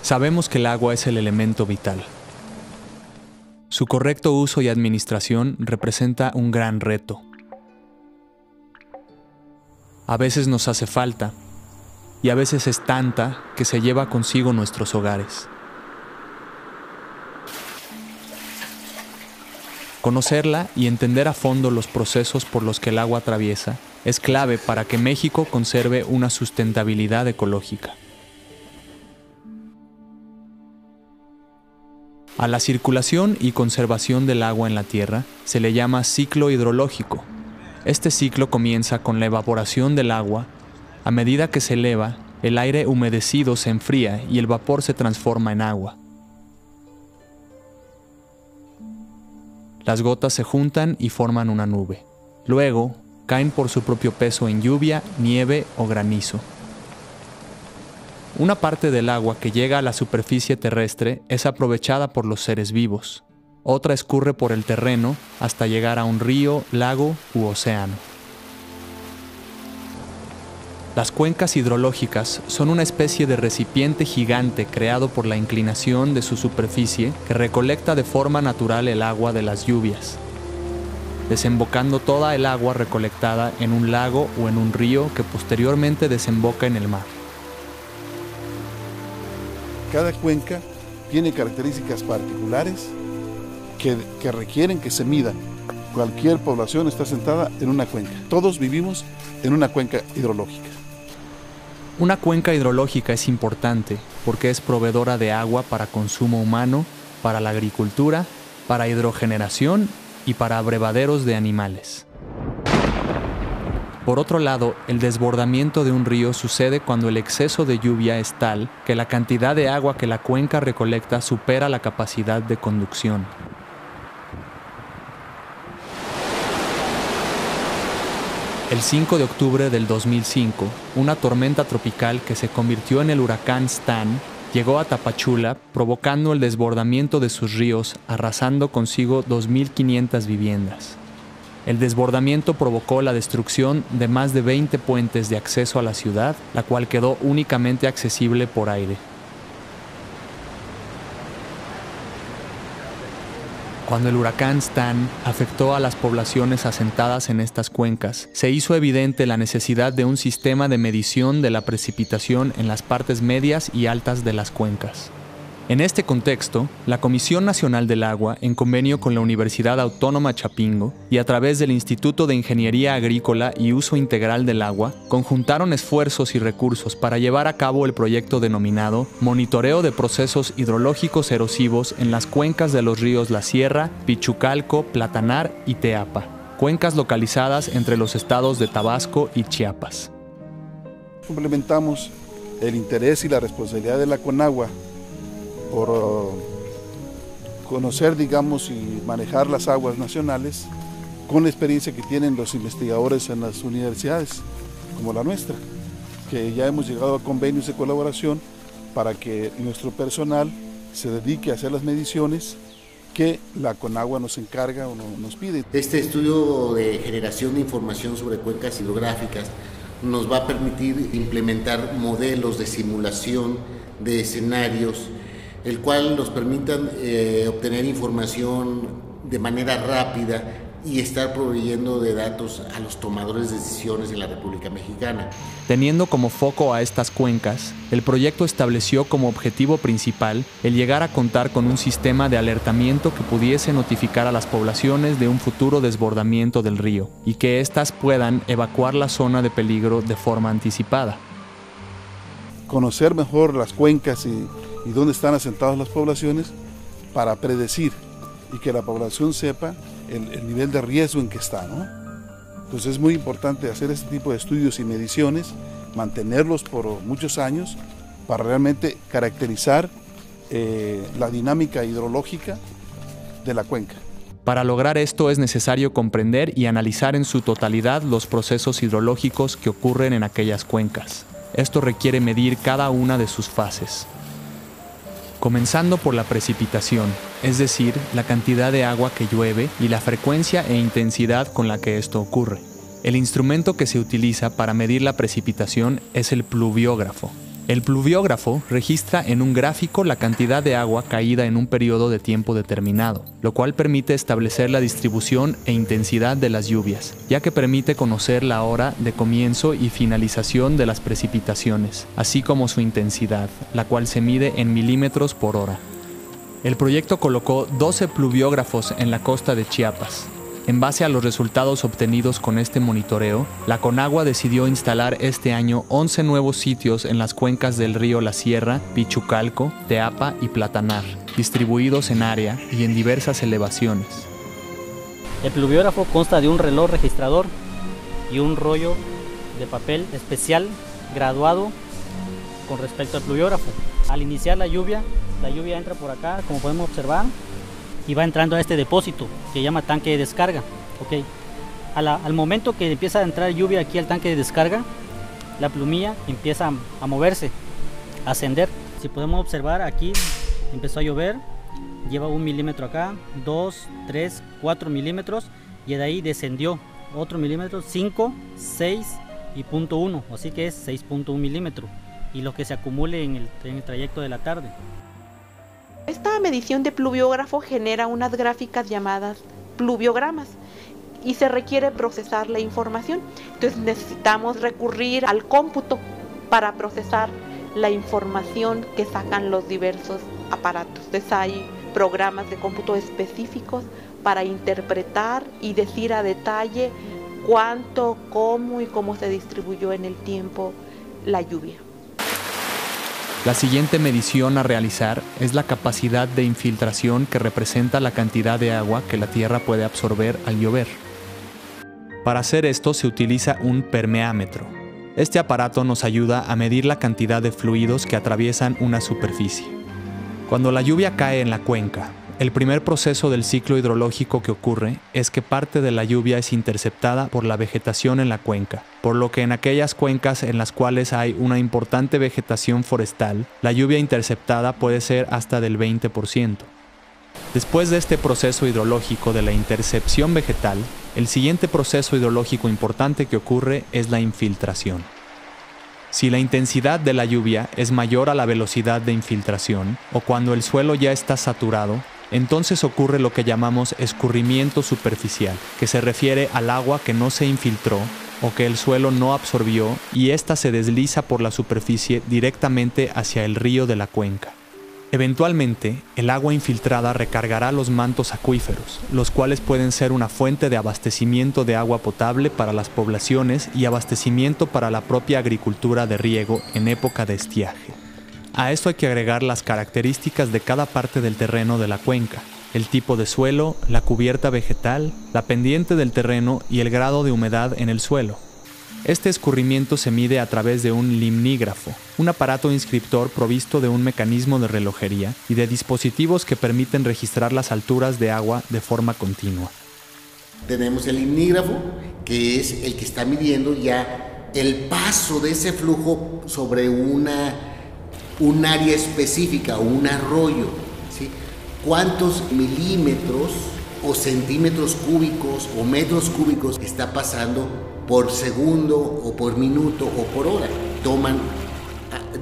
Sabemos que el agua es el elemento vital. Su correcto uso y administración representa un gran reto. A veces nos hace falta, y a veces es tanta que se lleva consigo nuestros hogares. Conocerla y entender a fondo los procesos por los que el agua atraviesa es clave para que México conserve una sustentabilidad ecológica. A la circulación y conservación del agua en la tierra se le llama ciclo hidrológico. Este ciclo comienza con la evaporación del agua. A medida que se eleva, el aire humedecido se enfría y el vapor se transforma en agua. Las gotas se juntan y forman una nube. Luego, caen por su propio peso en lluvia, nieve o granizo. Una parte del agua que llega a la superficie terrestre es aprovechada por los seres vivos. Otra escurre por el terreno hasta llegar a un río, lago u océano. Las cuencas hidrológicas son una especie de recipiente gigante creado por la inclinación de su superficie que recolecta de forma natural el agua de las lluvias, desembocando toda el agua recolectada en un lago o en un río que posteriormente desemboca en el mar. Cada cuenca tiene características particulares que requieren que se midan. Cualquier población está sentada en una cuenca. Todos vivimos en una cuenca hidrológica. Una cuenca hidrológica es importante porque es proveedora de agua para consumo humano, para la agricultura, para hidrogeneración y para abrevaderos de animales. Por otro lado, el desbordamiento de un río sucede cuando el exceso de lluvia es tal que la cantidad de agua que la cuenca recolecta supera la capacidad de conducción. El 5 de octubre del 2005, una tormenta tropical que se convirtió en el huracán Stan llegó a Tapachula, provocando el desbordamiento de sus ríos, arrasando consigo 2.500 viviendas. El desbordamiento provocó la destrucción de más de 20 puentes de acceso a la ciudad, la cual quedó únicamente accesible por aire. Cuando el huracán Stan afectó a las poblaciones asentadas en estas cuencas, se hizo evidente la necesidad de un sistema de medición de la precipitación en las partes medias y altas de las cuencas. En este contexto, la Comisión Nacional del Agua, en convenio con la Universidad Autónoma Chapingo y a través del Instituto de Ingeniería Agrícola y Uso Integral del Agua, conjuntaron esfuerzos y recursos para llevar a cabo el proyecto denominado Monitoreo de Procesos Hidrológicos Erosivos en las cuencas de los ríos La Sierra, Pichucalco, Platanar y Teapa, cuencas localizadas entre los estados de Tabasco y Chiapas. Complementamos el interés y la responsabilidad de la CONAGUA por conocer, digamos, y manejar las aguas nacionales con la experiencia que tienen los investigadores en las universidades, como la nuestra, que ya hemos llegado a convenios de colaboración para que nuestro personal se dedique a hacer las mediciones que la CONAGUA nos encarga o nos pide. Este estudio de generación de información sobre cuencas hidrográficas nos va a permitir implementar modelos de simulación de escenarios, el cual nos permitan obtener información de manera rápida y estar proveyendo de datos a los tomadores de decisiones en la República Mexicana. Teniendo como foco a estas cuencas, el proyecto estableció como objetivo principal el llegar a contar con un sistema de alertamiento que pudiese notificar a las poblaciones de un futuro desbordamiento del río y que éstas puedan evacuar la zona de peligro de forma anticipada. Conocer mejor las cuencas y dónde están asentadas las poblaciones para predecir y que la población sepa el nivel de riesgo en que está, ¿no? Entonces es muy importante hacer este tipo de estudios y mediciones, mantenerlos por muchos años para realmente caracterizar la dinámica hidrológica de la cuenca. Para lograr esto es necesario comprender y analizar en su totalidad los procesos hidrológicos que ocurren en aquellas cuencas. Esto requiere medir cada una de sus fases. Comenzando por la precipitación, es decir, la cantidad de agua que llueve y la frecuencia e intensidad con la que esto ocurre. El instrumento que se utiliza para medir la precipitación es el pluviógrafo. El pluviógrafo registra en un gráfico la cantidad de agua caída en un periodo de tiempo determinado, lo cual permite establecer la distribución e intensidad de las lluvias, ya que permite conocer la hora de comienzo y finalización de las precipitaciones, así como su intensidad, la cual se mide en milímetros por hora. El proyecto colocó 12 pluviógrafos en la costa de Chiapas. En base a los resultados obtenidos con este monitoreo, la Conagua decidió instalar este año 11 nuevos sitios en las cuencas del río La Sierra, Pichucalco, Teapa y Platanar, distribuidos en área y en diversas elevaciones. El pluviógrafo consta de un reloj registrador y un rollo de papel especial graduado con respecto al pluviógrafo. Al iniciar la lluvia entra por acá, como podemos observar, y va entrando a este depósito que se llama tanque de descarga. Okay. Al momento que empieza a entrar lluvia aquí al tanque de descarga, la plumilla empieza a moverse, a ascender. Si podemos observar, aquí empezó a llover, lleva 1 milímetro acá, 2, 3, 4 milímetros, y de ahí descendió otro milímetro, 5, 6 y 0.1, así que es 6.1 milímetros, y lo que se acumule en el trayecto de la tarde. Esta medición de pluviógrafo genera unas gráficas llamadas pluviogramas y se requiere procesar la información. Entonces necesitamos recurrir al cómputo para procesar la información que sacan los diversos aparatos. Entonces hay programas de cómputo específicos para interpretar y decir a detalle cuánto, cómo y cómo se distribuyó en el tiempo la lluvia. La siguiente medición a realizar es la capacidad de infiltración, que representa la cantidad de agua que la tierra puede absorber al llover. Para hacer esto se utiliza un permeámetro. Este aparato nos ayuda a medir la cantidad de fluidos que atraviesan una superficie. Cuando la lluvia cae en la cuenca, el primer proceso del ciclo hidrológico que ocurre es que parte de la lluvia es interceptada por la vegetación en la cuenca, por lo que en aquellas cuencas en las cuales hay una importante vegetación forestal, la lluvia interceptada puede ser hasta del 20%. Después de este proceso hidrológico de la intercepción vegetal, el siguiente proceso hidrológico importante que ocurre es la infiltración. Si la intensidad de la lluvia es mayor a la velocidad de infiltración, o cuando el suelo ya está saturado, entonces ocurre lo que llamamos escurrimiento superficial, que se refiere al agua que no se infiltró o que el suelo no absorbió, y ésta se desliza por la superficie directamente hacia el río de la cuenca. Eventualmente, el agua infiltrada recargará los mantos acuíferos, los cuales pueden ser una fuente de abastecimiento de agua potable para las poblaciones y abastecimiento para la propia agricultura de riego en época de estiaje. A esto hay que agregar las características de cada parte del terreno de la cuenca, el tipo de suelo, la cubierta vegetal, la pendiente del terreno y el grado de humedad en el suelo. Este escurrimiento se mide a través de un limnígrafo, un aparato inscriptor provisto de un mecanismo de relojería y de dispositivos que permiten registrar las alturas de agua de forma continua. Tenemos el limnígrafo, que es el que está midiendo ya el paso de ese flujo sobre un área específica o un arroyo, ¿sí? ¿Cuántos milímetros o centímetros cúbicos o metros cúbicos está pasando por segundo o por minuto o por hora? Toman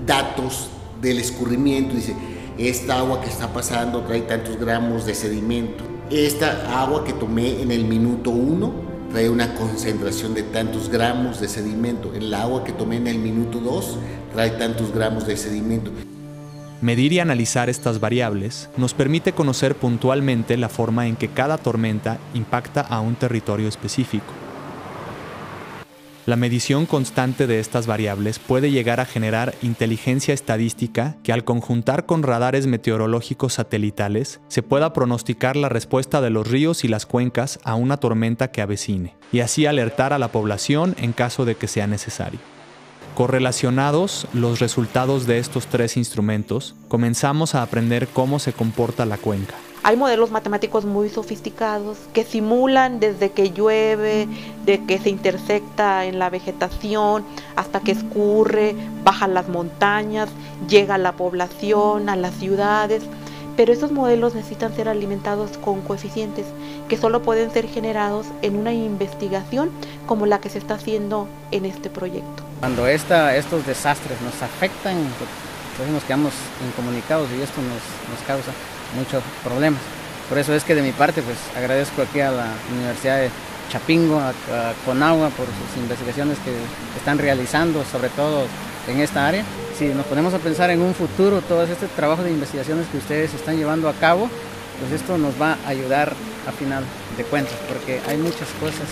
datos del escurrimiento y dice, esta agua que está pasando trae tantos gramos de sedimento. Esta agua que tomé en el minuto 1 trae una concentración de tantos gramos de sedimento. El agua que tomé en el minuto 2 trae tantos gramos de sedimento. Medir y analizar estas variables nos permite conocer puntualmente la forma en que cada tormenta impacta a un territorio específico. La medición constante de estas variables puede llegar a generar inteligencia estadística que, al conjuntar con radares meteorológicos satelitales, se pueda pronosticar la respuesta de los ríos y las cuencas a una tormenta que avecine, y así alertar a la población en caso de que sea necesario. Correlacionados los resultados de estos tres instrumentos, comenzamos a aprender cómo se comporta la cuenca. Hay modelos matemáticos muy sofisticados que simulan desde que llueve, de que se intersecta en la vegetación, hasta que escurre, bajan las montañas, llega a la población, a las ciudades. Pero esos modelos necesitan ser alimentados con coeficientes que solo pueden ser generados en una investigación como la que se está haciendo en este proyecto. Cuando estos desastres nos afectan, pues nos quedamos incomunicados y esto nos causa muchos problemas. Por eso es que de mi parte pues agradezco aquí a la Universidad de Chapingo, a Conagua por sus investigaciones que están realizando, sobre todo en esta área. Si nos ponemos a pensar en un futuro, todo este trabajo de investigaciones que ustedes están llevando a cabo, pues esto nos va a ayudar a final de cuentas, porque hay muchas cosas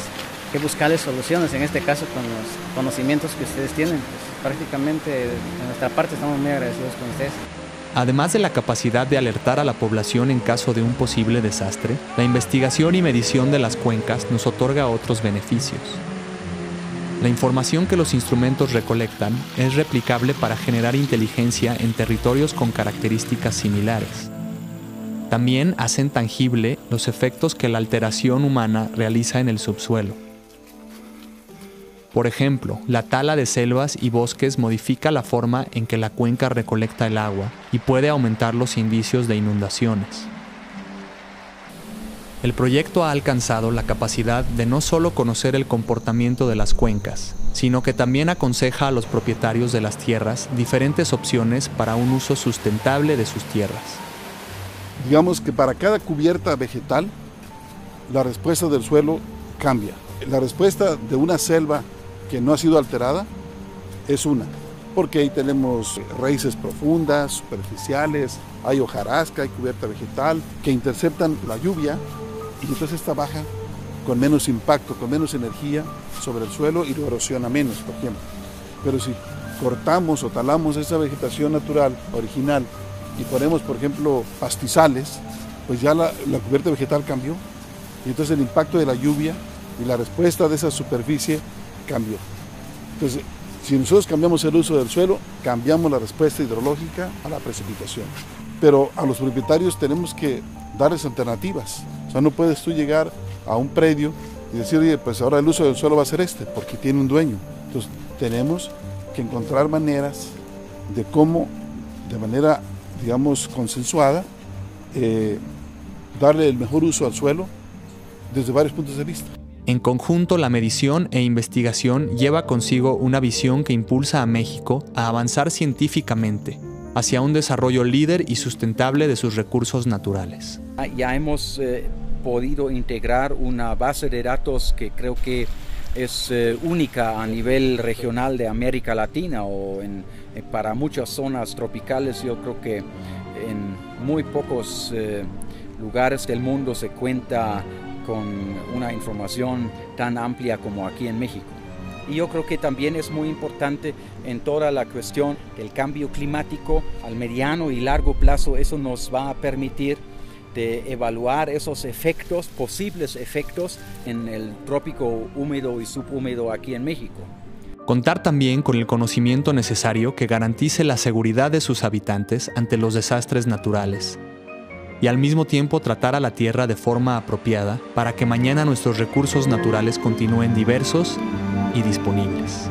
que buscarles soluciones, en este caso con los conocimientos que ustedes tienen. Pues, prácticamente de nuestra parte estamos muy agradecidos con ustedes. Además de la capacidad de alertar a la población en caso de un posible desastre, la investigación y medición de las cuencas nos otorga otros beneficios. La información que los instrumentos recolectan es replicable para generar inteligencia en territorios con características similares. También hacen tangible los efectos que la alteración humana realiza en el subsuelo. Por ejemplo, la tala de selvas y bosques modifica la forma en que la cuenca recolecta el agua y puede aumentar los indicios de inundaciones. El proyecto ha alcanzado la capacidad de no solo conocer el comportamiento de las cuencas, sino que también aconseja a los propietarios de las tierras diferentes opciones para un uso sustentable de sus tierras. Digamos que para cada cubierta vegetal, la respuesta del suelo cambia. La respuesta de una selva que no ha sido alterada es una, porque ahí tenemos raíces profundas, superficiales, hay hojarasca, hay cubierta vegetal que interceptan la lluvia y entonces esta baja con menos impacto, con menos energía sobre el suelo y lo erosiona menos, por ejemplo. Pero si cortamos o talamos esa vegetación natural, original, y ponemos, por ejemplo, pastizales, pues ya la cubierta vegetal cambió y entonces el impacto de la lluvia y la respuesta de esa superficie cambió. Entonces, si nosotros cambiamos el uso del suelo, cambiamos la respuesta hidrológica a la precipitación. Pero a los propietarios tenemos que darles alternativas. O sea, no puedes tú llegar a un predio y decir, oye, pues ahora el uso del suelo va a ser este, porque tiene un dueño. Entonces, tenemos que encontrar maneras de cómo, de manera, digamos, consensuada, darle el mejor uso al suelo desde varios puntos de vista. En conjunto, la medición e investigación lleva consigo una visión que impulsa a México a avanzar científicamente hacia un desarrollo líder y sustentable de sus recursos naturales. Ya hemos podido integrar una base de datos que creo que es única a nivel regional de América Latina o para muchas zonas tropicales. Yo creo que en muy pocos lugares del mundo se cuenta con una información tan amplia como aquí en México. Y yo creo que también es muy importante en toda la cuestión del cambio climático al mediano y largo plazo. Eso nos va a permitir de evaluar esos efectos, posibles efectos en el trópico húmedo y subhúmedo aquí en México. Contar también con el conocimiento necesario que garantice la seguridad de sus habitantes ante los desastres naturales y al mismo tiempo tratar a la tierra de forma apropiada para que mañana nuestros recursos naturales continúen diversos y disponibles.